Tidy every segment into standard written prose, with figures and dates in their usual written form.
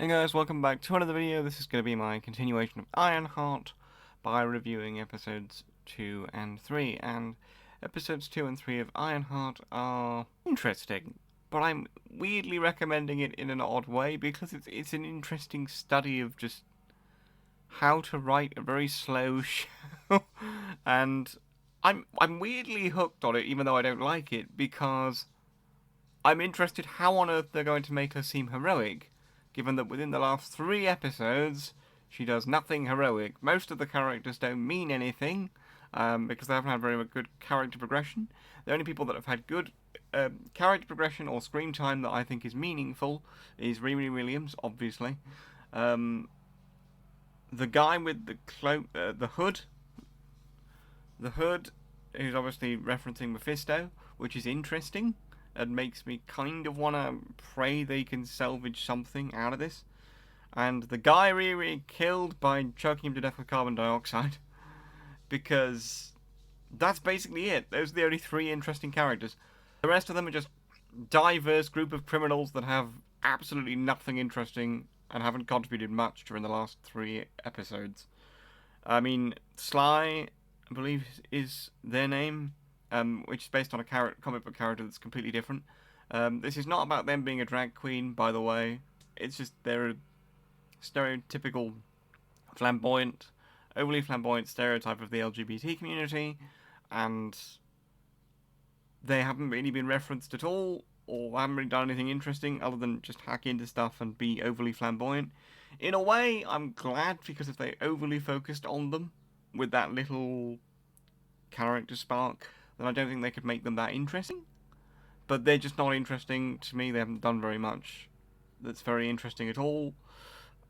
Hey guys, welcome back to another video. This is going to be my continuation of Ironheart by reviewing episodes 2 and 3. And episodes 2 and 3 of Ironheart are interesting, but I'm weirdly recommending it in an odd way because it's an interesting study of just how to write a very slow show. And I'm weirdly hooked on it even though I don't like it because I'm interested how on earth they're going to make her seem heroic, given that within the last 3 episodes, she does nothing heroic. Most of the characters don't mean anything, because they haven't had very good character progression. The only people that have had good character progression or screen time that I think is meaningful is Riri Williams, obviously. The guy with the cloak, the hood, who's obviously referencing Mephisto, which is interesting and makes me kind of want to pray they can salvage something out of this. And the guy Riri killed by choking him to death with carbon dioxide, because that's basically it. Those are the only 3 interesting characters. The rest of them are just diverse group of criminals that have absolutely nothing interesting and haven't contributed much during the last 3 episodes. I mean, Sly, I believe, is their name, which is based on a comic book character that's completely different. This is not about them being a drag queen, by the way. It's just they're a stereotypical flamboyant, overly flamboyant stereotype of the LGBT community, and they haven't really been referenced at all, or haven't really done anything interesting other than just hack into stuff and be overly flamboyant. In a way, I'm glad, because if they overly focused on them with that little character spark, then I don't think they could make them that interesting. But they're just not interesting to me. They haven't done very much that's very interesting at all.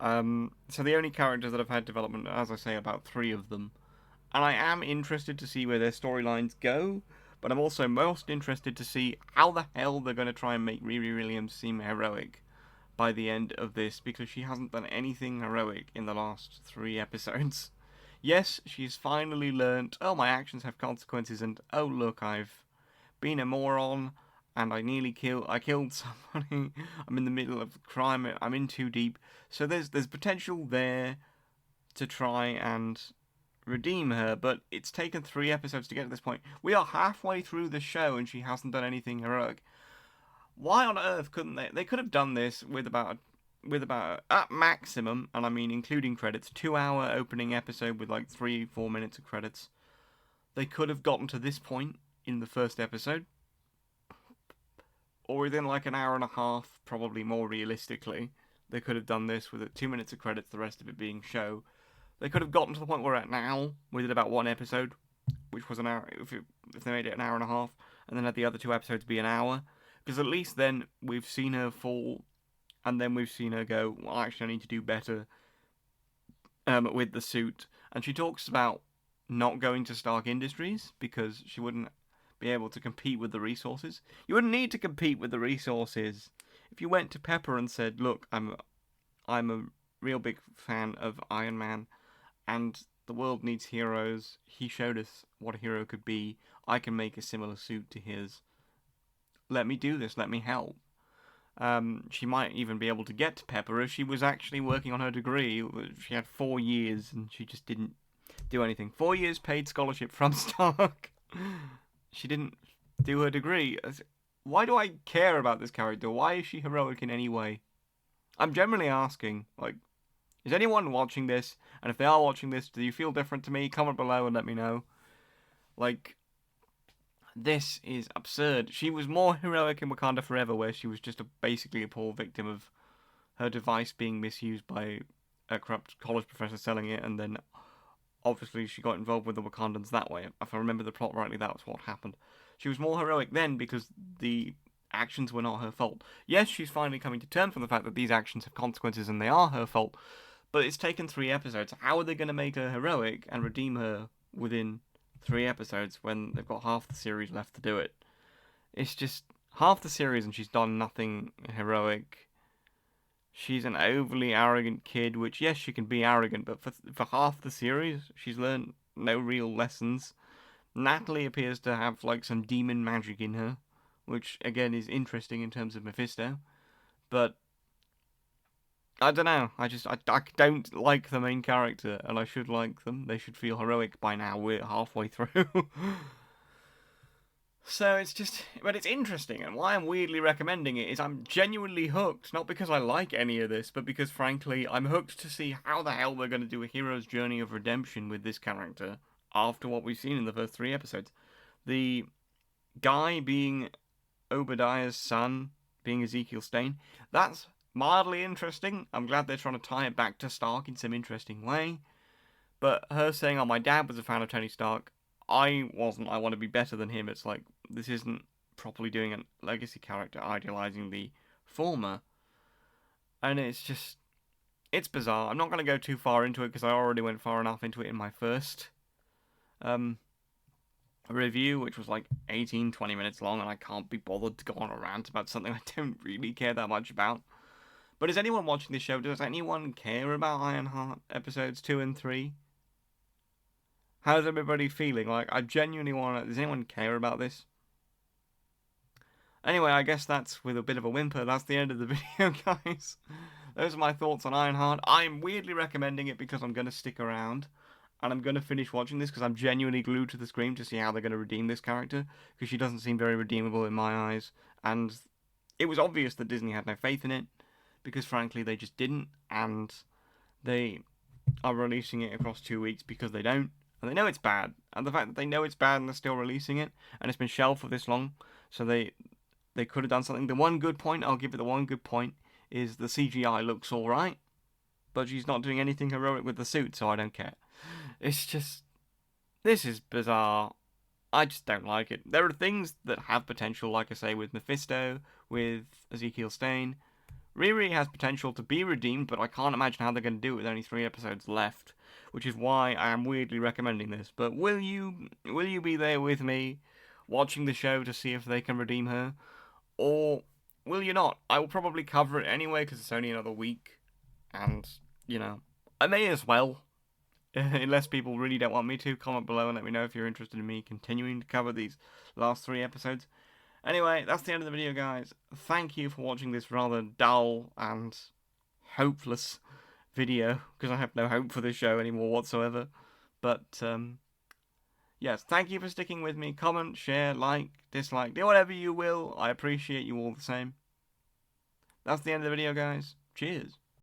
So the only characters that have had development, as I say, about 3 of them. And I am interested to see where their storylines go, but I'm also most interested to see how the hell they're going to try and make Riri Williams seem heroic by the end of this, because she hasn't done anything heroic in the last 3 episodes. Yes, she's finally learnt, oh, my actions have consequences, and oh, look, I've been a moron, and I killed somebody, I'm in the middle of a crime, I'm in too deep. So there's potential there to try and redeem her, but it's taken 3 episodes to get to this point. We are halfway through the show and she hasn't done anything heroic. Why on earth couldn't they? They could have done this with about at maximum, and I mean including credits, 2-hour opening episode with like 3-4 minutes of credits. They could have gotten to this point in the first episode, or within like an hour and a half, probably more realistically. They could have done this with 2 minutes of credits, the rest of it being show. They could have gotten to the point we're at now, with about 1 episode, which was an hour, if they made it an hour and a half, and then had the other 2 episodes be an hour. Because at least then we've seen her fall, and then we've seen her go, well, actually, I need to do better with the suit. And she talks about not going to Stark Industries because she wouldn't be able to compete with the resources. You wouldn't need to compete with the resources if you went to Pepper and said, look, I'm a real big fan of Iron Man, and the world needs heroes. He showed us what a hero could be. I can make a similar suit to his. Let me do this. Let me help. She might even be able to get to Pepper if she was actually working on her degree. She had 4 years and she just didn't do anything. 4 years paid scholarship from Stark. She didn't do her degree. Why do I care about this character? Why is she heroic in any way? I'm generally asking, like, is anyone watching this? And if they are watching this, do you feel different to me? Comment below and let me know. Like, this is absurd. She was more heroic in Wakanda Forever, where she was just basically a poor victim of her device being misused by a corrupt college professor selling it, and then obviously she got involved with the Wakandans that way. If I remember the plot rightly, that was what happened. She was more heroic then because the actions were not her fault. Yes, she's finally coming to terms with the fact that these actions have consequences and they are her fault, but it's taken 3 episodes. How are they going to make her heroic and redeem her within 3 episodes when they've got half the series left to do it? It's just half the series and she's done nothing heroic. She's an overly arrogant kid, which, yes, she can be arrogant, but for half the series, she's learned no real lessons. Natalie appears to have, like, some demon magic in her, which, again, is interesting in terms of Mephisto. But I don't know. I don't like the main character, and I should like them. They should feel heroic by now. We're halfway through. So it's just, but it's interesting, and why I'm weirdly recommending it is I'm genuinely hooked, not because I like any of this, but because frankly I'm hooked to see how the hell they're going to do a hero's journey of redemption with this character after what we've seen in the first 3 episodes. The guy being Obadiah's son, being Ezekiel Stain, that's mildly interesting. I'm glad they're trying to tie it back to Stark in some interesting way. But her saying, "Oh, my dad was a fan of Tony Stark. I wasn't. I want to be better than him." It's like this isn't properly doing a legacy character idealizing the former, and it's bizarre. I'm not going to go too far into it because I already went far enough into it in my first um review, which was like 18, 20 minutes long, and I can't be bothered to go on a rant about something I don't really care that much about. But is anyone watching this show? Does anyone care about Ironheart episodes 2 and 3? How's everybody feeling? Like, I genuinely want to. Does anyone care about this? Anyway, I guess that's with a bit of a whimper. That's the end of the video, guys. Those are my thoughts on Ironheart. I'm weirdly recommending it because I'm going to stick around. And I'm going to finish watching this because I'm genuinely glued to the screen to see how they're going to redeem this character. Because she doesn't seem very redeemable in my eyes. And it was obvious that Disney had no faith in it. Because frankly, they just didn't. And they are releasing it across 2 weeks because they don't. And they know it's bad. And the fact that they know it's bad and they're still releasing it, and it's been shelved for this long, so they could have done something. The one good point, I'll give it the one good point, is the CGI looks alright, but she's not doing anything heroic with the suit, so I don't care. It's just, this is bizarre. I just don't like it. There are things that have potential, like I say, with Mephisto, with Ezekiel Stain. Riri has potential to be redeemed, but I can't imagine how they're going to do it with only 3 episodes left, which is why I am weirdly recommending this. But will you be there with me, watching the show to see if they can redeem her, or will you not? I will probably cover it anyway because it's only another week, and I may as well. Unless people really don't want me to, comment below and let me know if you're interested in me continuing to cover these last 3 episodes. Anyway, that's the end of the video, guys. Thank you for watching this rather dull and hopeless video, because I have no hope for this show anymore whatsoever. But, yes, thank you for sticking with me. Comment, share, like, dislike, do whatever you will. I appreciate you all the same. That's the end of the video, guys. Cheers.